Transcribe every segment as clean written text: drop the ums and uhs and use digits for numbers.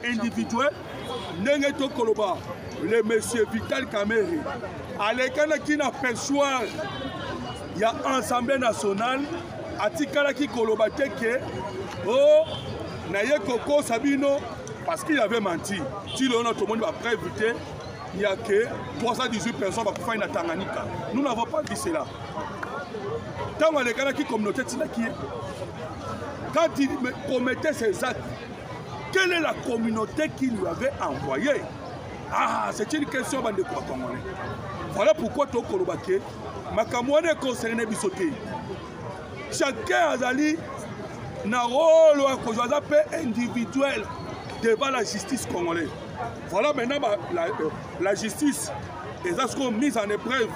individuel ndenge tokoloba le monsieur Vital Kamerhe alekana qui na perchoir ya Assemblée nationale atikala ki koloba teke oh na ye koko Sabino parce qu'il avait menti. Si le tout le monde va préviter, il n'y a que 318 personnes qui vont faire une Tanganyika. Nous n'avons pas dit cela. Tant que les gens qui communauté quand il commettait ces actes, quelle est la communauté qui lui avait envoyé? Ah, c'est une question de quoi congolais. Voilà pourquoi tout Kolobake, Makamouane concerné Bissoté. Chacun a dit na rôle individuel devant la justice congolaise. Voilà maintenant la justice, les ascos mis en épreuve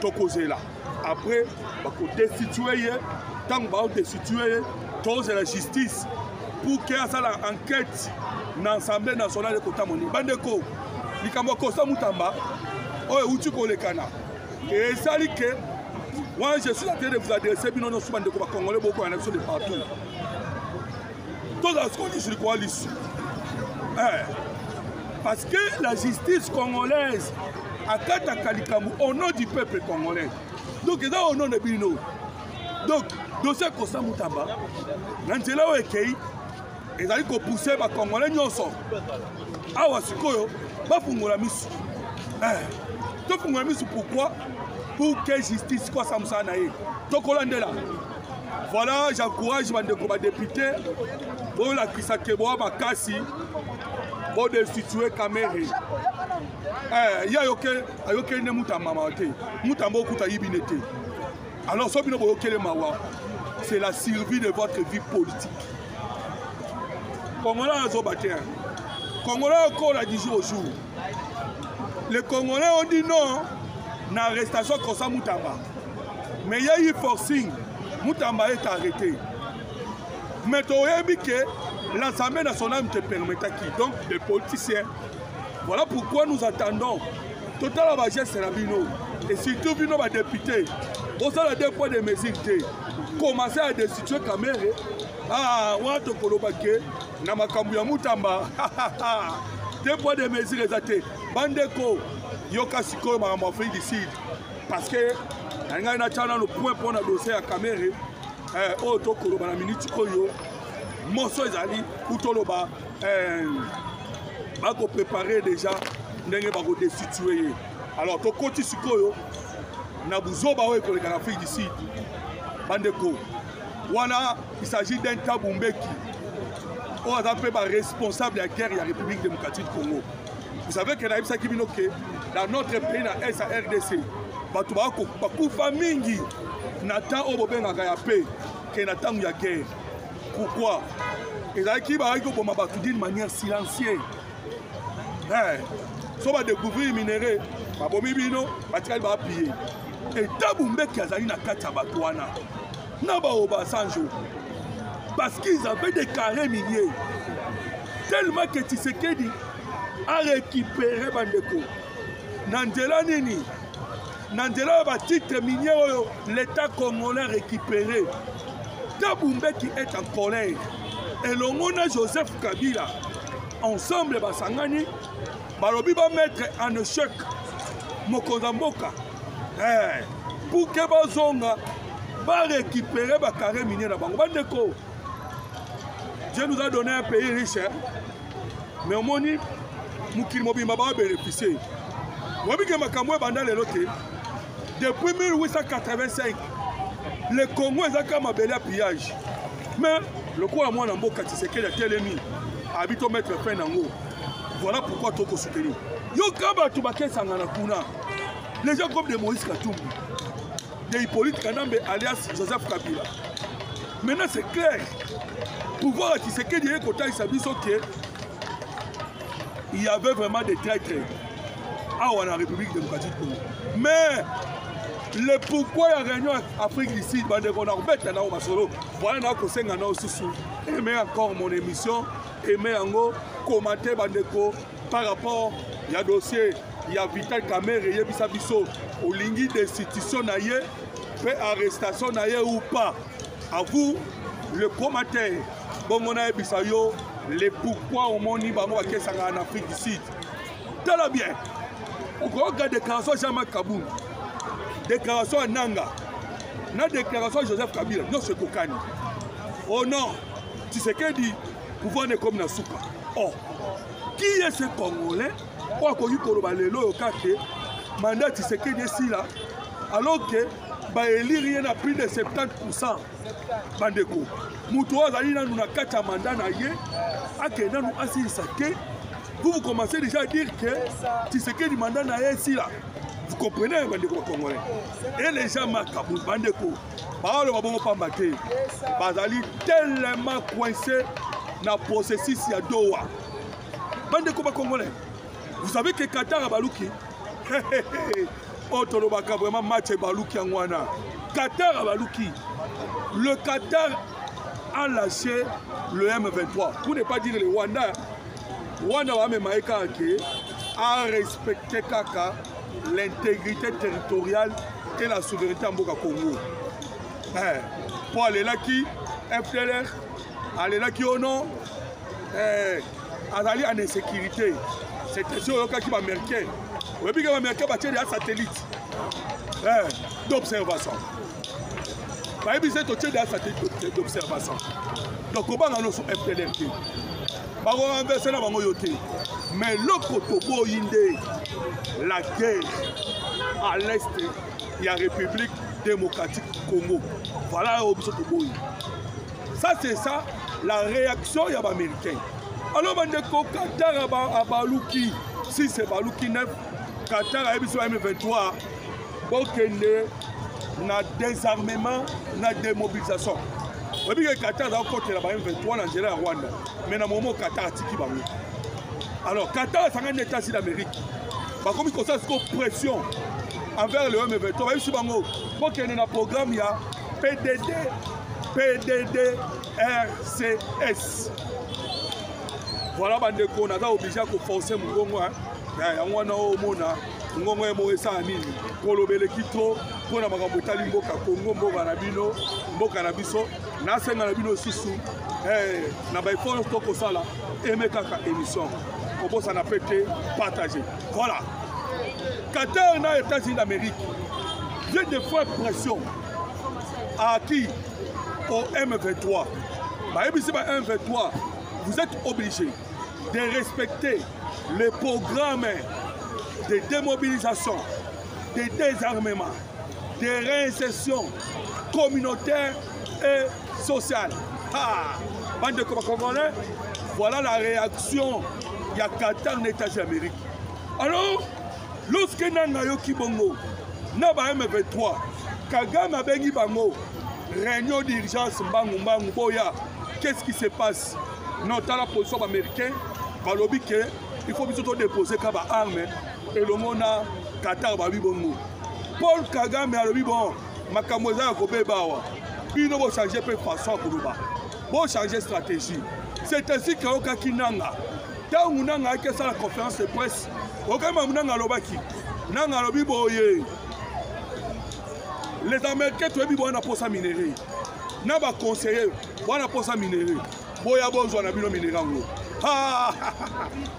de là. Après, on va destituer, tant qu'on va destituer, tous la justice pour qu'il y ait l'enquête dans l'Assemblée nationale de Kotamoni. Bandeko, il y a Kosa Moutamba, ou tu connais Kana. Et ça dit que moi je suis en train de vous adresser, mais non, souvent de Congolais, beaucoup en action de partout. Tous les ascos disent quoi l'issue. Parce que la justice congolaise a Kata Kalikamu au nom du peuple congolais. Donc, c'est au nom de Bino. Donc, dossier Kosa Moutamba, Nantela Wekei, ils allaient pousser les Congolais Nyonso. Awa Sikoyo, pas pour la mission. Donc, pour la mission, pourquoi? Pour que la justice soit Samsanaï. Donc, on est là. Voilà, j'encourage les députés pour la Kisakeboa Makasi. Pour destituer Kamerhe. Il y a aucun Moutamba. Moutamba Okuta Yibinete. Alors, c'est la survie de votre vie politique. Congolais a Zobaté. Congolais encore la 10 jours au jour. Les Congolais ont dit non à l'arrestation de Moutamba. Mais il y a eu forcing. Moutamba est arrêté. Mais tu as vu que l'Assemblée nationale ne te permet pas qui. Donc, les politiciens. Voilà pourquoi nous attendons. Total Abagé Serabino. Et surtout, nos députés. Au sein des points de mesures. Commencer à destituer Kamerhe. Ah, on a te kolobake. Namakambuya Moutamba. Des points de mesures exatés. Bandeko. Yoka Siko Maramafri d'ici. Parce que. On a le point pour le dossier à Kamerhe. Oh, to koloba na minute oyo. Mosso ezali utoloba bako préparer déjà ndenge bako destituer. Alors to koti sikoyo na buzoba oyo koleka na fille d'ici. Bandeko. Wana il s'agit d'un Tabumbeki. On a appelé par responsable de la guerre de la République démocratique du Congo. Vous savez que dans notre pays, dans la RDC, bakufa mingi nata obobenga ya paix que nata ya guerre. Pourquoi? Et là qui va d'une manière silencieuse. So va découvrir minerai, babomi bino, batikali ba piller. Et Tabumbeki azali na kati ya bato wana. Na ba Obasanjo. Parce qu'ils avaient des carrés miniers. Tellement que Tshisekedi a récupéré Bandeko. Nandela nini? Nandela va titre minier, l'État congolais récupéré. Tabumbeki est en colère. Et le monde Joseph Kabila, ensemble, Basangani, Balobi va mettre en échec Mokozamboka. Pour que Bazonga va récupérer les carrés miniers. Dieu nous a donné un pays riche, mais au moins, nous va bénéficier. Depuis 1885, le Congo est un bel pillage. Mais le coup à moi, c'est que les ennemis habitent au mettre fin en haut. Voilà pourquoi tu as soutenu. Les gens comme de Moïse Katumbi, de Hippolyte Kanambe alias Joseph Kabila. Maintenant c'est clair. Pouvoir à Tshisekedi et Kota Isabiso il y avait vraiment des traîtres à la République démocratique du Congo. Mais le pourquoi il y a réunion Afrique du Sud, voilà, aimez encore mon émission, aimez encore commenter Bandeko par rapport il y a dossier, il y a Vital Kamerhe, il y a Bissabiso, au lingui d'institution naïe, fait arrestation naïe ou pas. À vous, le commentaire, bon on a Bissayo, les pourquoi au moni bango bakesanga en Afrique du Sud. Tala bien. Regarde déclaration Jean-Marc Kaboul. Déclaration Nanga. Na déclaration Joseph Kabila. Non, c'est Kokani. Oh non. Tu sais qu'elle dit pouvoir ne comme na souka. Oh. Qui est ce Congolais? Pour qu'on y koloba lelo okate. Mandat tu sais qu'elle dit ici là. Alors que ba élire rien à plus de 70%. Bandeko. Muto azali na nuna kata mandat na ye. Ake na nu asi sake. Vous commencez déjà à dire que tu sais que le mandat na ici là. Vous comprenez bandeko Congolais. Et les gens Makabou bandeko. Parole va bon pas mater. Bazali tellement coincé dans le processus ya Doha. Bandeko Congolais. Vous savez que Qatar a baluki. Otolobaka vraiment match baluki en wana. Qatar a baluki. Le Qatar a lâché le M23. Pour ne pas dire le Rwanda. Rwanda va même a respecté kaka l'intégrité territoriale et la souveraineté en Boka Congo. Pour aller là qui FDLR, aller là qui au nom, aller en insécurité. C'est sûr qu'il va américain. Oui, puis l'américain va tirer un satellite d'observation. Il va tirer un satellite d'observation. Donc, on va dans son FDLR. Mais l'autre tobo yinde, la guerre à l'est, il y a République démocratique Congo. Voilà ça c'est ça la réaction des Américains. Alors Bandeko Qatar a baluki, si c'est baluki 9, Qatar a M23, Bokende na désarmement, na démobilisation. Vous voyez que Qatar a côté la M23 en Nigeria et Rwanda. Mais dans le moment Qatar a tiki bango. Alors Qatar c'est un état d'Amérique. Par contre il y a une pression envers le M23. Même si bango pour qu'il y ait un programme il y a PDD RCS. Voilà bandeko on a obligé à forcer Mugongo hein. Yango na omona Ngongo ya moesa nini. Kolobele kitro pour na makambo tali mboka Congo mboka na bino mboka na biso na senga na bino susu na ba ifo to ko sala emekaka émission kobo ça na pété partager voilà Qatar na États-Unis d'Amérique vient de faire pression à qui au M23 ba ebisi ba M23 vous êtes obligés de respecter les programmes de démobilisation, de désarmement, de réinsertion communautaire et sociale. Ah, bande de Congolais, voilà la réaction il y a Qatar aux États-Unis d'Amérique. Alors, lorsque Nanga Yoki Bongo, Naba M23, Kagame a bengi bango, réunion d'urgence Mbangu Boya, qu'est-ce qui se passe? Dans la position américaine, balobi que il faut plutôt déposer kaba armes et le monde a Qatar babi bongo. Paul Kagame a le bon, makamoza ko bebawa. Bino bo changer peu façon kuluba. Bo changer stratégie. C'est ainsi que Okaki Nanga. Tant Nanga que ça la conférence de presse. Okama Nanga lobaki. Nanga lobi boye. Les Américains tu bi na posa minéré. Na ba conseiller, na posa minéré. Boya bonzo na bino minéré ngo. Ah,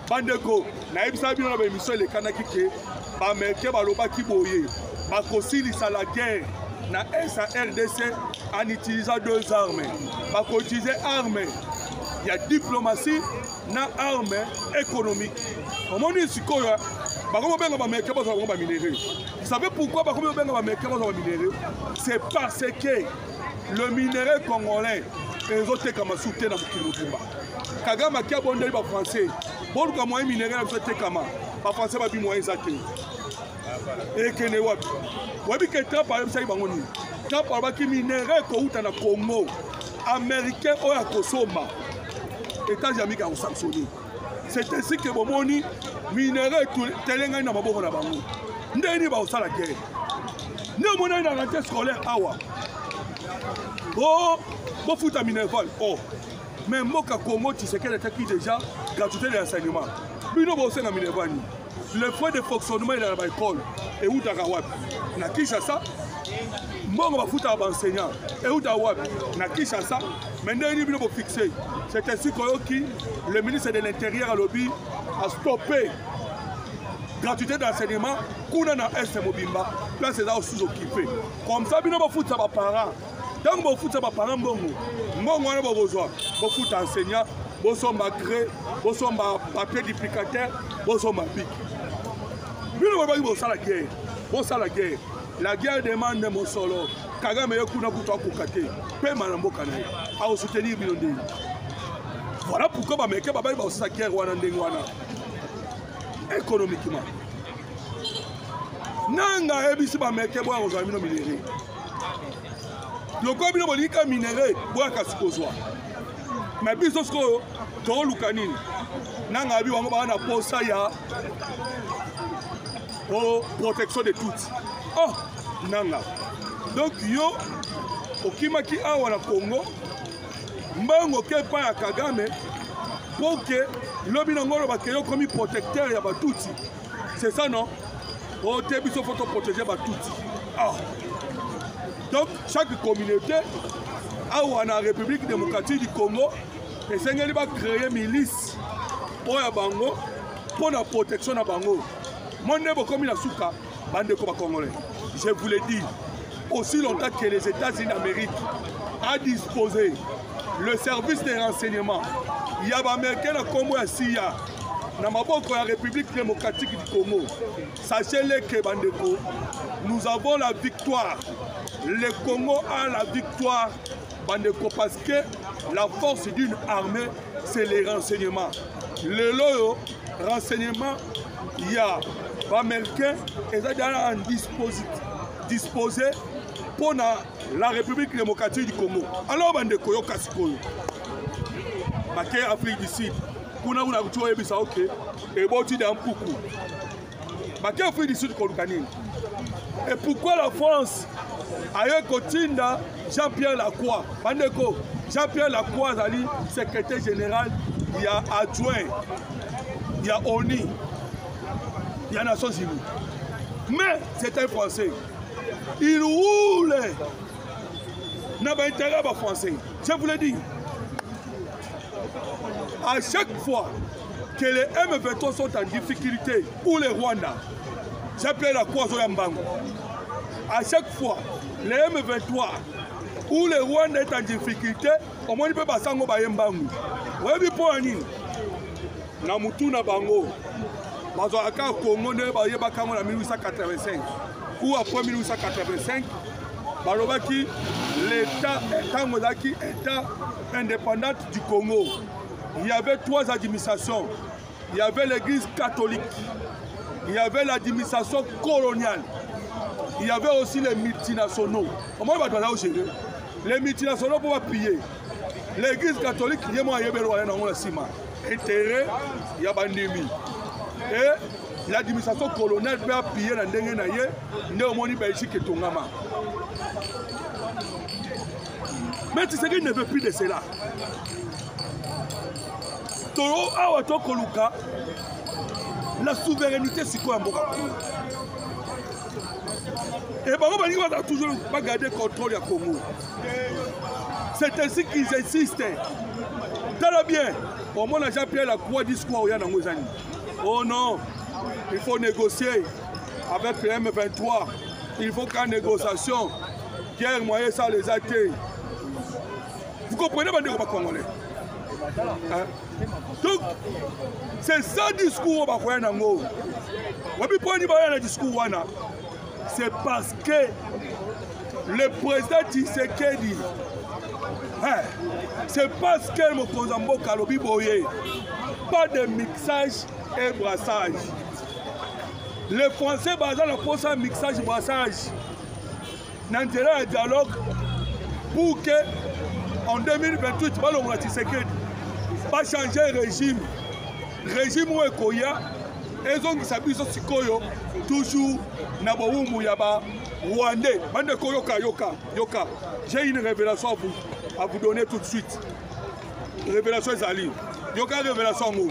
bandeko na ebisa bino na ba émission le kanaki ke ba Américains ba lobaki boye. Ba kosilisa la guerre na SARDC en utilisant deux armes. Ba ko utiliser armes. Il y a diplomatie na armes économiques. Comment dit sikoya ba ko benga ba Américains ba minéré. Vous savez pourquoi ba ko benga ba Américains ba minéré? C'est parce que le minerai congolais les autres comme souté dans Mukimba. Kagame qui a bon les français. Bon comme moi minerai na souté comme ba français ba bi moyen zaté. Et que ne wapi. Wabi que Trump par exemple ça bangoni. Trump ba ki minerai ko uta na Congo. Américain o ya kosoma. États-Unis qui ont sanctionné. C'est ainsi que bomoni minerai telenga na maboko na bango. Ndeni ba osala guerre. Ne mona na rentrée scolaire awa. Oh, bon foot à Minerval. Oh, mais Moka Congo, tu sais qu'elle est qui déjà gratuité de l'enseignement. Puis nous, on à Minerval. Le point de fonctionnement est dans l'école. Et où t'as gawab? Na qui ça? mbongo bafuta enseignant et où wapi na Kinshasa mais ndeni bino fixé c'est ainsi que le ministre de l'Intérieur a lobby a stoppé gratuité d'enseignement kuna na est mobimba place là sous-occupé comme ça bino bafuta ba parents donc bafuta ba parents mbongo wana bozwa bafuta enseignant bosomba gré bosomba papier duplicateur bosomba bic bino ba bosala guerre bosala guerre. La guerre demande mon solo. Kagame yekuna kuto akukate. Pe manamboka na. A soutenir Bilondé. Voilà pourquoi ba meke ba ba sa guerre wana ndenge wana. Économiquement. Nanga ebisi ba meke bo azwa mino minéré. Loko bino bolika minéré bo akasikozwa. Mais biso sko to lukanini. Nanga bi wango ba na posa ya protection de toutes. Oh, nanga. Donc yo okimaki awa na Congo mbango ke pa ya Kagame pour que lobi na ngolo bakeyo comme protecteur ya batuti. C'est ça non? O te biso photo protéger batuti. Ah. Donc chaque communauté awa na République démocratique du Congo esengeli ba créer milice oya bango pour la protection na bango. Monde bokomi na suka bande ko ba congolais. Je vous le dis, aussi longtemps que les États-Unis d'Amérique a disposé le service de renseignement, il y a des Américains comme SIA, dans la République démocratique du Congo. Sachez-le que Bandeko, nous avons la victoire. Le Congo a la victoire, Bandeko, parce que la force d'une armée, c'est les renseignements. Le loyo, renseignement, il y a les Américains et ça en disposé pour la République démocratique du Congo. Alors, Bandeko, yo kasikoyo. Baké Afrique du Sud. Kuna una kutoa ebisa ok. Et boti d'ampuku. Baké Afrique du Sud kolukani. Et pourquoi la France a eu Kotinda Jean-Pierre Lacroix? Bandeko, Jean-Pierre Lacroix Ali, secrétaire général, il y a adjoint, il y a ONI, il y a Nations Unies. Mais c'est un Français. Il roule. N'a pas intérêt à Français. Je vous le dis. À chaque fois que les M23 sont en difficulté ou les Rwandais, j'appelle la croix au Yambango. À chaque fois, les M23 ou les Rwandais sont en difficulté, au moins ils peuvent passer au Yambango. Vous voyez, pour un Namutu na Bango. Bazouaka Congo ne ba yeba kango na 1885 ou après 1885 balobaki l'état état indépendant du Congo. Il y avait 3 administrations. Il y avait l'église catholique. Il y avait l'administration coloniale. Il y avait aussi les multinationaux. Comment on va doit gérer? Les multinationaux pour piller. L'église catholique, il y a moyen de faire intérêt, il y a bandimi. Et l'administration coloniale peut appuyer dans le Ndengé, Néomoni Belgique et Tongama. Mais tu sais qu'il ne veut plus de cela. Toro Awato Koluka, la souveraineté c'est quoi un bon rapport? Et Baroubani va toujours pas garder le contrôle du Congo. C'est ainsi qu'ils insistent. Très bien. Au moins, la Jean-Pierre Lacroix dit quoi au Yana Mouzani. Oh non, il faut négocier avec le M23. Il faut qu'en négociation, guerre moyen ça les athées. Vous comprenez pas de quoi congolais? Hein? Donc, c'est ça le discours au Bakoyanango. C'est parce que le président Tshisekedi, c'est parce que le Kozambo Kalobi Boye, pas de mixage et brassage. Les Français basent la poste à mixage et brassage. N'intérêt un dialogue pour que en 2028, on pas changer le régime. Régime où Ekoya, et donc ils s'habillent toujours Nabaoumou Yaba, Rwandais, Bande Koyoka, Yoka. J'ai une révélation à vous donner tout de suite. Révélation Zali. Yoka révélation mou.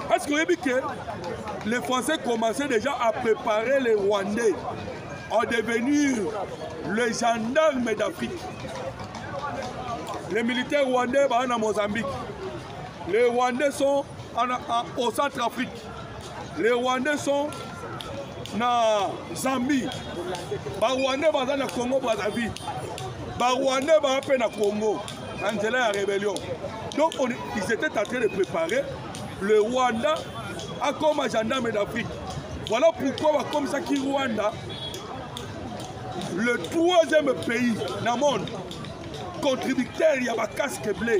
Parce que les Français commençaient déjà à préparer les Rwandais ont devenu les gendarmes d'Afrique. Les militaires rwandais sont en Mozambique. Les Rwandais sont au Centrafrique. Les Rwandais sont en Zambie. Les Rwandais sont au Congo Brazzaville. Les Rwandais sont au Congo. Dans la rébellion. Donc ils étaient en train de préparer le Rwanda comme un gendarme d'Afrique. Voilà pourquoi, comme ça, qui Rwanda, le troisième pays dans le monde, contributeur, il y a un casque bleu,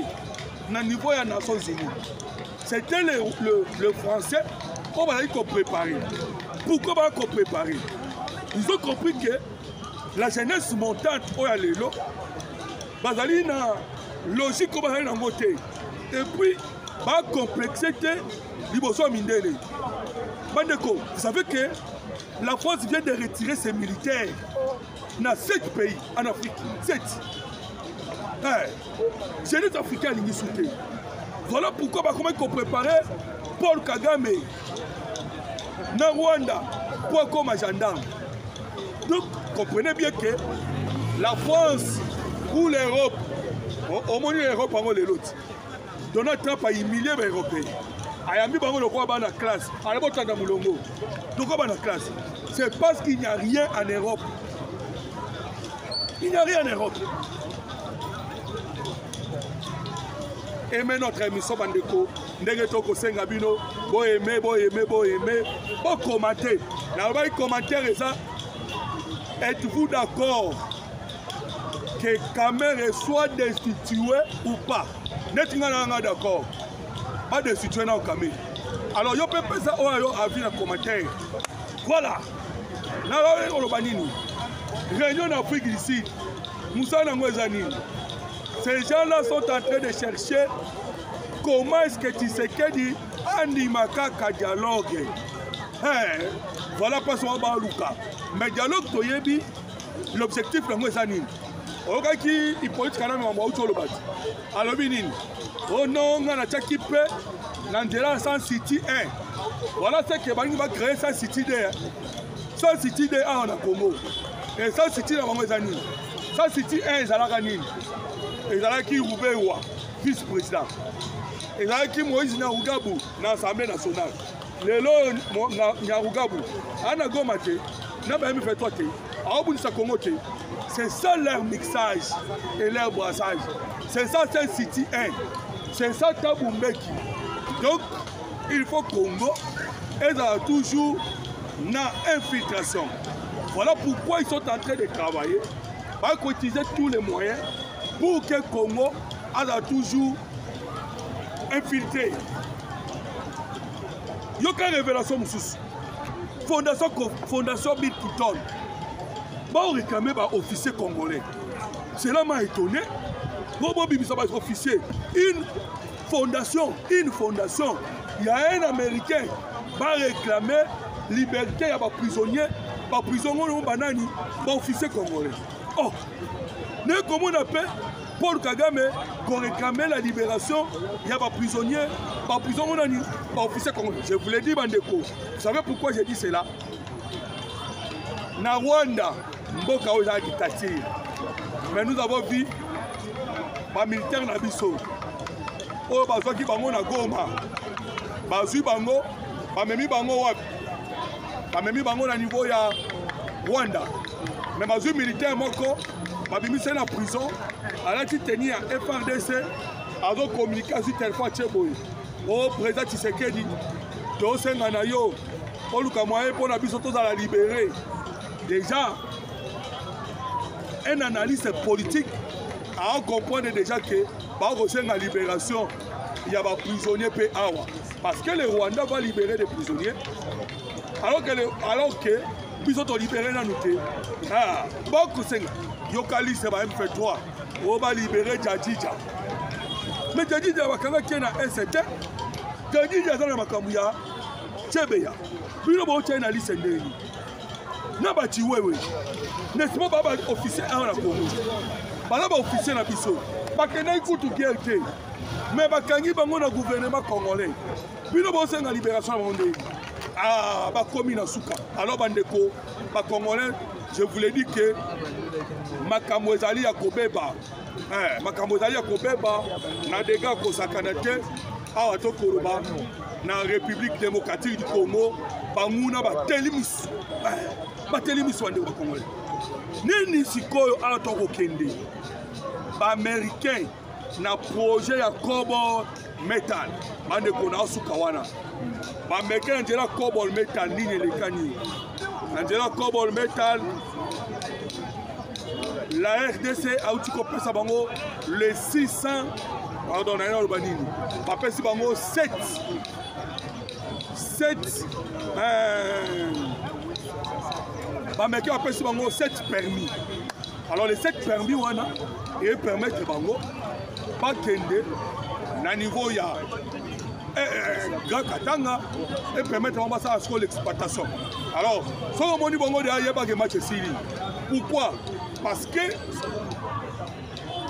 dans le niveau des Nations Unies. C'était le français qu'on va préparer. Pourquoi on va préparer? Ils ont compris que la jeunesse montante, bazali na logique comme ça dans côté. Et puis, la complexité, liboso mindele. Bandeko, vous savez que la France vient de retirer ses militaires dans 7 pays en Afrique. 7. Jeunesse africaine qui soutient. Voilà pourquoi on préparer Paul Kagame dans Rwanda pour comme gendarme. Donc, comprenez bien que la France ou l'Europe, au moins l'Europe avant les autres, Donald Trump a humilié les Européens. Il a mis la classe. Donc, c'est parce qu'il n'y a rien en Europe. Il n'y a rien en Europe. Et maintenant, notre émission Bandeko, Ndegetoko Sengabino, bo aimer, commenter. Là, on va commenter ça. Êtes-vous d'accord que Kamere soit destitué ou pas? N'êtes-vous d'accord? Pas destitué dans Kamere. Alors, il peut pas ça avis dans commentaire. Voilà. Réunion d'Afrique ici. Moussa Nangwezani. Ces gens-là sont en train de chercher comment est-ce que Tshisekedi animaka ka dialogue. Voilà pas son baluka. Mais dialogue toyebi l'objectif de Nangwezani. Oka ki ipolite kana mwa uto lobati. Alobi nini? Oh non, on a tchaki pe l'Andela sans city 1. Voilà ce que Bangi va créer sans city 2. Sans city 2 en Congo. Et sans city na Nangwezani. Sans city 1 ezalaka nini? Ezalaki Roubewa, vice-président. Ezalaki Moïse Nyarugabo dans l'Assemblée nationale. Lelo Nyarugabo, ana gomate, na ba mi fait toi te. Aobunisa Congo te. C'est ça leur mixage et leur brassage. C'est ça c'est City 1. C'est ça Tabumbeki. Donc il faut Congo et toujours na infiltration. Voilà pourquoi ils sont en train de travailler, pour utiliser tous les moyens pour que le Congo a toujours infiltré. Il y a une révélation. Fondation Bill Clinton. On réclame les officiers congolais. Cela m'a étonné. Une fondation. Il y a un Américain qui va réclamer la liberté à les prisonniers. Les prisonniers sont officiers congolais. Oh, comment on appelle Paul Kagame qu'on réclamait la libération, il y a des prisonniers, des officiers congolais. Je vous l'ai dit, Bandeko. Vous savez pourquoi j'ai dit cela? Na Rwanda, Mboka Oza dictature. Mais nous avons vu les militaires na biso. Oh, bazwaki bango na Goma. Bazui bango, bamemi bango wapi? Bamemi bango na niveau ya Rwanda. Mais bazui militaire moko, babimise na prison. Alaki tenir à FRDC, avec communication téléphone Tcheboy. Oh, président Tshisekedi, Tosenga na yo, on luka moyen pour la biso la libérer. Déjà, un analyste politique a compris déjà que par la libération, il y a des prisonniers PAWA. Parce que le Rwanda va libérer des prisonniers, alors que biso to libérer na nous. Ah, beaucoup senga. Yokali c'est va M23. On va libérer Djadidja. Mais Djadidja va quand même qu'il y a un certain. Djadidja dans la Makamuya, Tchebeya. Puis le bon tient une liste de Nabati wewe. N'est-ce pas officier à la Congo? Pas là officier na biso. Pas que n'a écoute guerre. Mais bakangi bango na gouvernement congolais. Puis le bon c'est la libération monde. Ah, ba komi na suka. Alors bandeko, ba congolais je vous l'ai dit que makambo ezali ya kobeba makambo ezali ya kobeba na dega kosakana te awa tokoloba na République démocratique du Congo banguna batelimis bandeko bakongole nini sikoyo awa tokokende baaméricain na projet ya cobalt metal bandeko na osuka wana baaméricain na nzela cobalt metal nini elekani na nzela cobalt metal la RDC auti kopesa bango les 600 pardon na ina loba nini bapesi bango 7 baaméricain bapesi bango 7 permis. Alors les 7 permis wana et permettre bango bakende na niveau ya Grand Katanga et permettre bango ça à l'exploitation. Alors so moni bango de ayeba ke match sili. Pourquoi? Parce que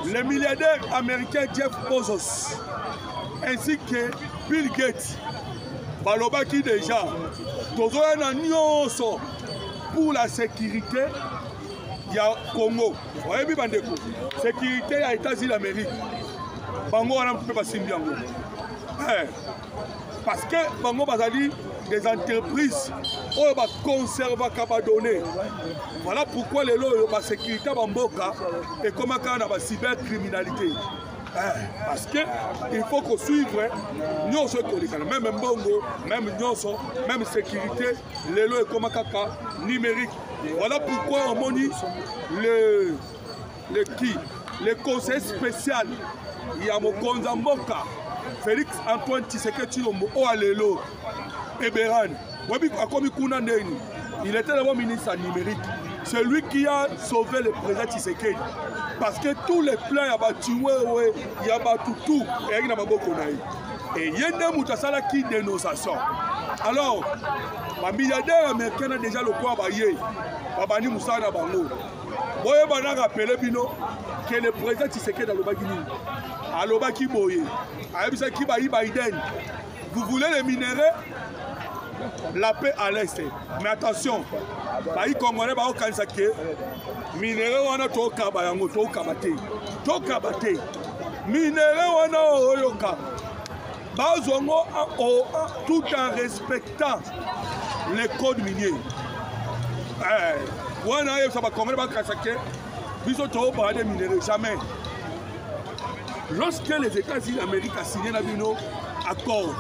le milliardaire américain Jeff Bezos ainsi que Bill Gates balobaki déjà tozoya na nyonso pour la sécurité ya Congo. Oyebi bandeko sécurité ya États-Unis d'Amérique bango wana mpe basimbi yango parce que bango bazali des entreprises oyo baconservaka badonnées. Voilà pourquoi lelo oyo basécurité bamboka ekomaka na bacybercriminalité. Parce que il faut qu'on suive nyonso ekolekana même mbongo même nyonso même sécurité lelo ekomaka numérique. Voilà pourquoi on moni le conseil spécial ya mokonza mboka Félix Antoine Tshisekedi Tshilombo o alelo Eberan wabi akomi kuna ndeni. Il était d'abord ministre numérique. C'est lui qui a sauvé le président Tshisekedi parce que tous les plans ya batuwe ya batutu et na maboko na et yende mutasala qui dénonciation. Alors ba milliardaire américain a déjà le quoi baye babani musana bango boye bana rappeler bino que le président Tshisekedi alobaki nini alobaki boye ayebisa ki bayi Biden vous voulez les minéraux la paix à l'est mais attention bayi congolais ba okanisa ke minéraux wana tokaba yango tokaba te minéraux wana oyoka bazongo tout en respectant les codes miniers. Wana yo saba congolais ba kasake biso to ba des minéraux jamais. Lorsque les États-Unis d'Amérique a signé la bino accord,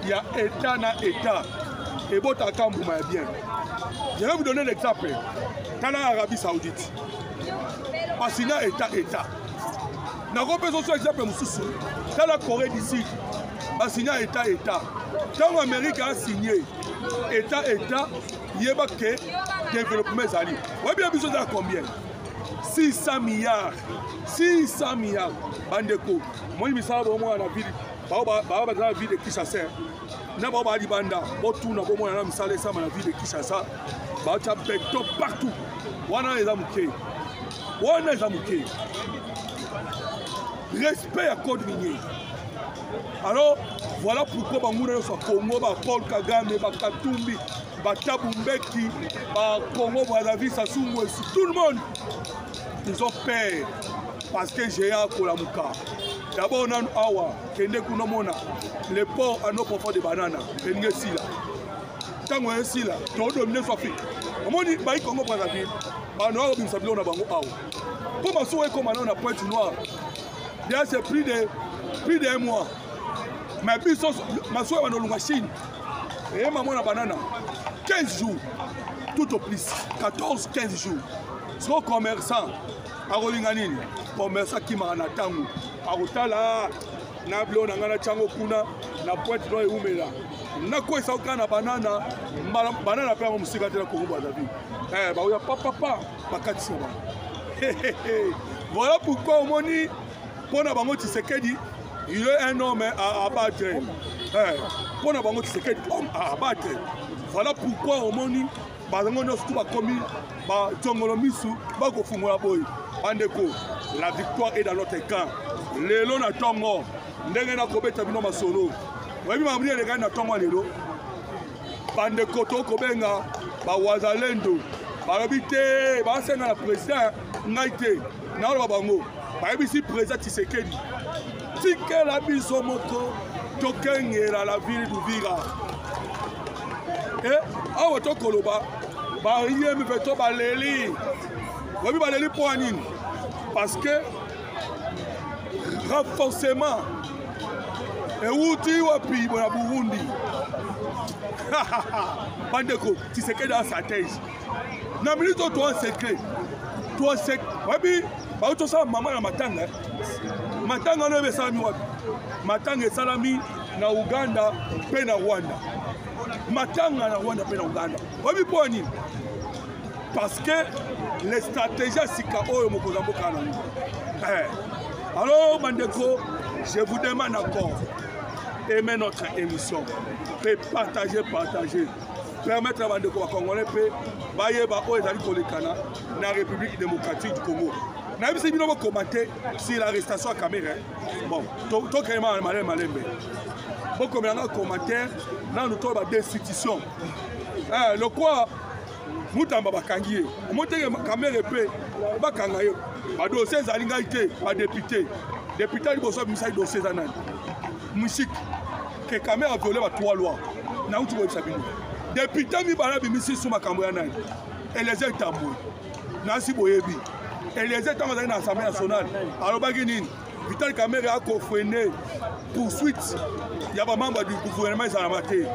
il y a État na État et bon takambouma bien. Je vais vous donner l'exemple. Dans l'Arabie Saoudite, a signé État. N'a pas besoin de l'exemple dans la Corée du Sud, a signé État. Quand l'Amérique a signé État, il y a que développement zali. Vous avez besoin de combien? 600 milliards. 600 milliards. Bandeko. Moi, je me suis dit, la ville de Kinshasa. Na ba ba libanda botu na bomo na misale sama na ville de Kinshasa ba ta beto partout wana les amuke respect à code minier. Alors voilà pourquoi banguna so Congo ba Paul Kagame ba Katumbi ba Tabumbeki ba Congo Brazzaville Sassou Nguesso tout le monde ils ont peur parce que j'ai un kolamuka. D'abord, on a awa, kende kunomona, les porcs à nos profonds de banana, et sila. Tant qu'on est sila, tout dominer soit fait. On dit, bah, Congo Brazzaville, bah, nous avons sablo na bango awa. Pour ma souhait comme on a pointe noire, déjà c'est plus d'un mois. Mais puis, ma souhait va dans la Chine, et maman na banana, 15 jours, tout au plus, 14-15 jours. Soit commerçant, à Rolinganini, commerçant qui m'a en attendant. Arotala na blo na ngana chango kuna na pointe no eumela na ko esauka na banana pe mo musika te na Congo Brazzaville ba oya papa bakati ba voilà pourquoi omoni pona bango Tshisekedi il est un homme à abattre pona bango Tshisekedi homme à abattre voilà pourquoi omoni bazango no tout ba komi ba tongolo misu ba ko fungola boy bandeko la victoire est dans notre camp. Lelo na tongo ndenge na kobeta bino masolo webi mamri le gana tongo lelo bande koto kobenga ba wazalendo balobi te basenga na président ngai te naoloba bango bayebisi président Tshisekedi tikela biso moko tokengela la ville d'Uvira awa tokoloba bayemi mpe to baleli bobi baleli mpo ya nini parce que renforcement euti wapi na Burundi bandeko Tshisekedi a stratège na minute oyo toa secret wabi bautosala mama na matanga matanga no esalami wapi matanga esalami na Uganda mpe na Rwanda matanga na Rwanda mpe na Uganda wabi mpo ya nini parce que les stratégies à Sika Oyo Mokozambo Kanani. Alors, Bandeko, je vous demande encore, aimez notre émission, partager. Permettre à Bandeko à Congolais, Bayeba Oezali Kolekana, dans la République démocratique du Congo. Même si nous commenter sur l'arrestation à Caméra, bon, tout carrément malin. Beaucoup de commentaires dans notre destitution. Le quoi? Mutamba bakangiye moteke kamere pe bakanga yo ba dossier za linga ite ba député liboso misai dossier za nani musik ke kamera a violé ba 3 lois na utu bo sabini député mi bana bi misi suma kambo ya nani Eliezer Tambo na si boyebi Eliezer Tambo na Assemblée nationale alors ba nini Vital Kamerhe a confréné poursuite ya ba membre du gouvernement Zalamate.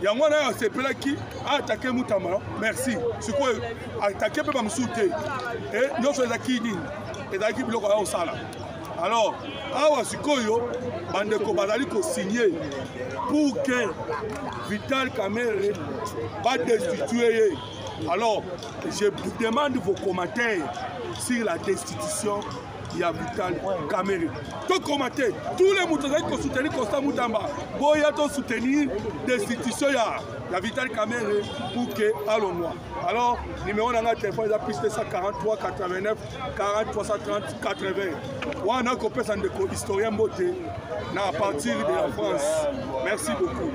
Yango na sepela qui a attaqué Mutamba. Merci. C'est quoi attaquer pe ba msoute. Et nous sommes qui nini. Et daki biloko ya osala. Alors, awa sikoyo bandeko bazali ko signer pour que Vital Kamerhe va destituer. Alors, je vous demande vos commentaires sur la destitution de Vital Kamerhe. Tout commenter, tous les moutons qui soutenir Constant Mutamba, boya to soutenir destitution de Vital Kamerhe pour que allons moi. Alors, numéro de notre téléphone est plus 143 89 40 330 80. On a coupé ça de historien beauté à partir de la France. Merci beaucoup.